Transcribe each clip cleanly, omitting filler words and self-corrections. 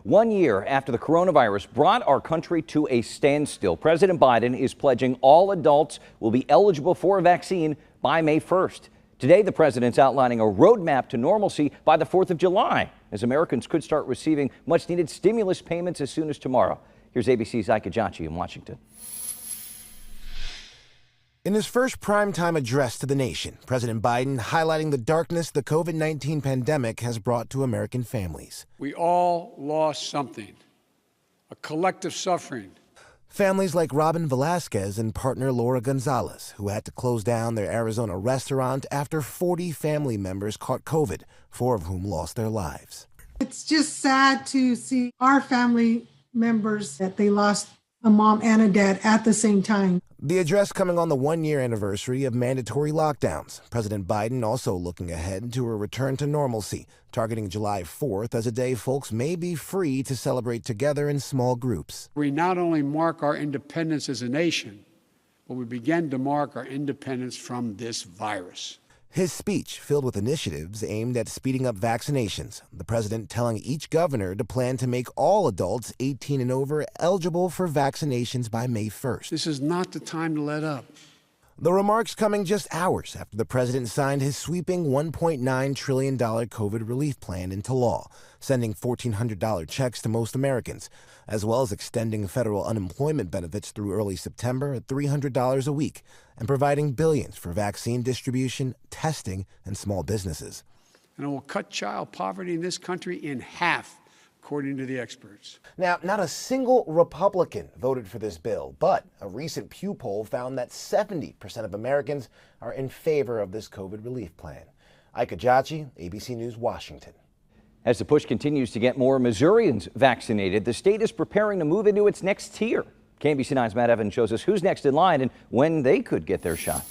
1 year after the coronavirus brought our country to a standstill, President Biden is pledging all adults will be eligible for a vaccine by May 1st. Today, the president's outlining a roadmap to normalcy by the 4th of July, as Americans could start receiving much-needed stimulus payments as soon as tomorrow. Here's ABC's Ike Ejiochi in Washington. In his first primetime address to the nation, President Biden highlighting the darkness the COVID-19 pandemic has brought to American families. We all lost something, a collective suffering. Families like Robin Velasquez and partner Laura Gonzalez, who had to close down their Arizona restaurant after 40 family members caught COVID, 4 of whom lost their lives. It's just sad to see our family members that they lost a mom and a dad at the same time. The address coming on the 1-year anniversary of mandatory lockdowns. President Biden also looking ahead to a return to normalcy, targeting July 4th as a day folks may be free to celebrate together in small groups. We not only mark our independence as a nation, but we begin to mark our independence from this virus. His speech filled with initiatives aimed at speeding up vaccinations, the president telling each governor to plan to make all adults 18 and over eligible for vaccinations by May 1st. This is not the time to let up. The remarks coming just hours after the president signed his sweeping $1.9 trillion COVID relief plan into law, sending $1,400 checks to most Americans, as well as extending federal unemployment benefits through early September at $300 a week, and providing billions for vaccine distribution, testing, and small businesses. And it will cut child poverty in this country in half, according to the experts. Now, not a single Republican voted for this bill, but a recent Pew poll found that 70% of Americans are in favor of this COVID relief plan. Ike Ejiochi, ABC News, Washington. As the push continues to get more Missourians vaccinated, the state is preparing to move into its next tier. KMBC9's Matt Evans shows us who's next in line and when they could get their shot.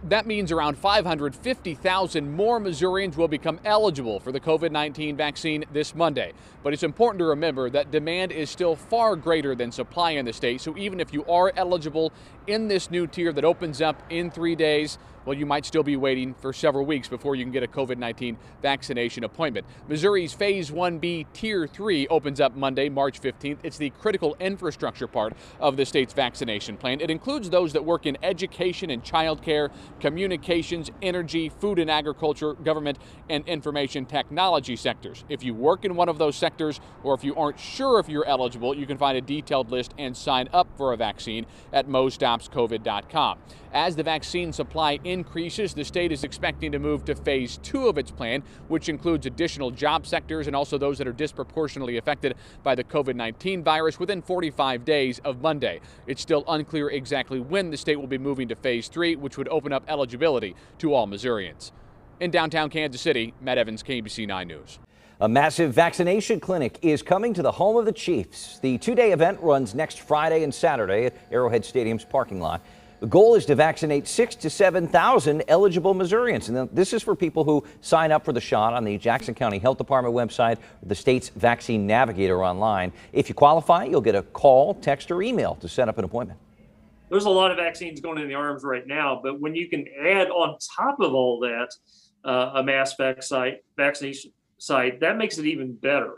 That means around 550,000 more Missourians will become eligible for the COVID-19 vaccine this Monday. But it's important to remember that demand is still far greater than supply in the state. So even if you are eligible in this new tier that opens up in 3 days, well, you might still be waiting for several weeks before you can get a COVID-19 vaccination appointment. Missouri's Phase 1B Tier 3 opens up Monday, March 15th. It's the critical infrastructure part of the state's vaccination plan. It includes those that work in education and childcare, communications, energy, food and agriculture, government, and information technology sectors. If you work in one of those sectors, or if you aren't sure if you're eligible, you can find a detailed list and sign up for a vaccine at mostopscovid.com. As the vaccine supply increases, the state is expecting to move to Phase 2 of its plan, which includes additional job sectors and also those that are disproportionately affected by the COVID-19 virus within 45 days of Monday. It's still unclear exactly when the state will be moving to Phase 3, which would open up eligibility to all Missourians. In downtown Kansas City, Matt Evans, KMBC 9 News. A massive vaccination clinic is coming to the home of the Chiefs. The 2-day event runs next Friday and Saturday at Arrowhead Stadium's parking lot. The goal is to vaccinate 6,000 to 7,000 eligible Missourians. And this is for people who sign up for the shot on the Jackson County Health Department website or the state's vaccine navigator online. If you qualify, you'll get a call, text, or email to set up an appointment. There's a lot of vaccines going in the arms right now, but when you can add on top of all that a mass vaccination site, that makes it even better.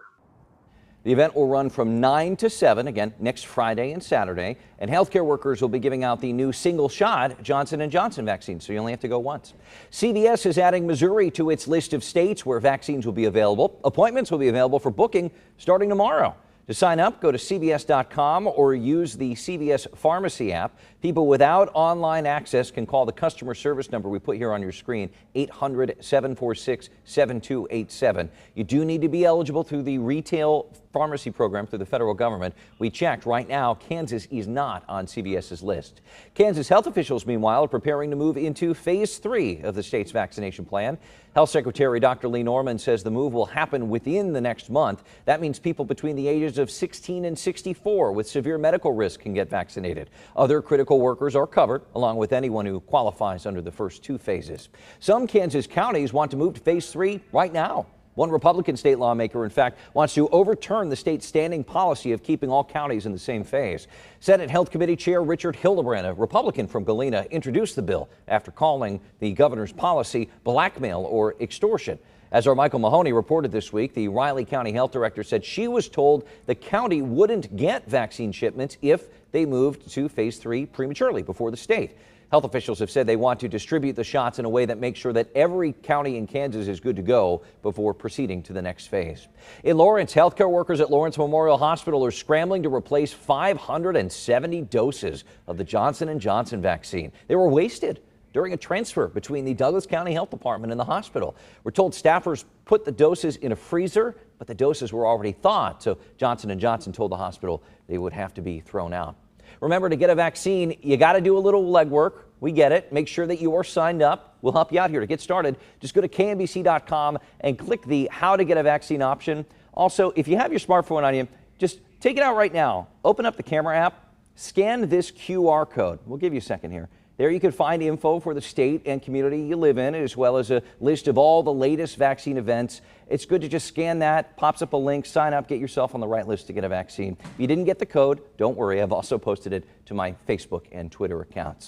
The event will run from 9 to 7, again, next Friday and Saturday, and healthcare workers will be giving out the new single-shot Johnson & Johnson vaccine, so you only have to go once. CVS is adding Missouri to its list of states where vaccines will be available. Appointments will be available for booking starting tomorrow. To sign up, go to CVS.com or use the CVS Pharmacy app. People without online access can call the customer service number we put here on your screen, 800-746-7287. You do need to be eligible through the retail pharmacy program through the federal government. We checked. Right now, Kansas is not on CVS's list. Kansas health officials, meanwhile, are preparing to move into Phase 3 of the state's vaccination plan. Health Secretary Dr. Lee Norman says the move will happen within the next month. That means people between the ages of 16 and 64 with severe medical risk can get vaccinated. Other critical workers are covered, along with anyone who qualifies under the first 2 phases. Some Kansas counties want to move to Phase 3 right now. One Republican state lawmaker, in fact, wants to overturn the state's standing policy of keeping all counties in the same phase. Senate Health Committee Chair Richard Hildebrand, a Republican from Galena, introduced the bill after calling the governor's policy blackmail or extortion. As our Michael Mahoney reported this week, the Riley County Health Director said she was told the county wouldn't get vaccine shipments if they moved to phase 3 prematurely before the state. Health officials have said they want to distribute the shots in a way that makes sure that every county in Kansas is good to go before proceeding to the next phase. In Lawrence, healthcare workers at Lawrence Memorial Hospital are scrambling to replace 570 doses of the Johnson & Johnson vaccine. They were wasted during a transfer between the Douglas County Health Department and the hospital. We're told staffers put the doses in a freezer, but the doses were already thawed, so Johnson & Johnson told the hospital they would have to be thrown out. Remember, to get a vaccine, you got to do a little legwork. We get it. Make sure that you are signed up. We'll help you out here. To get started, just go to KNBC.com and click the How to Get a Vaccine option. Also, if you have your smartphone on you, just take it out right now. Open up the camera app, scan this QR code. We'll give you a second here. There you can find info for the state and community you live in, as well as a list of all the latest vaccine events. It's good to just scan that, pops up a link, sign up, get yourself on the right list to get a vaccine. If you didn't get the code, don't worry. I've also posted it to my Facebook and Twitter accounts.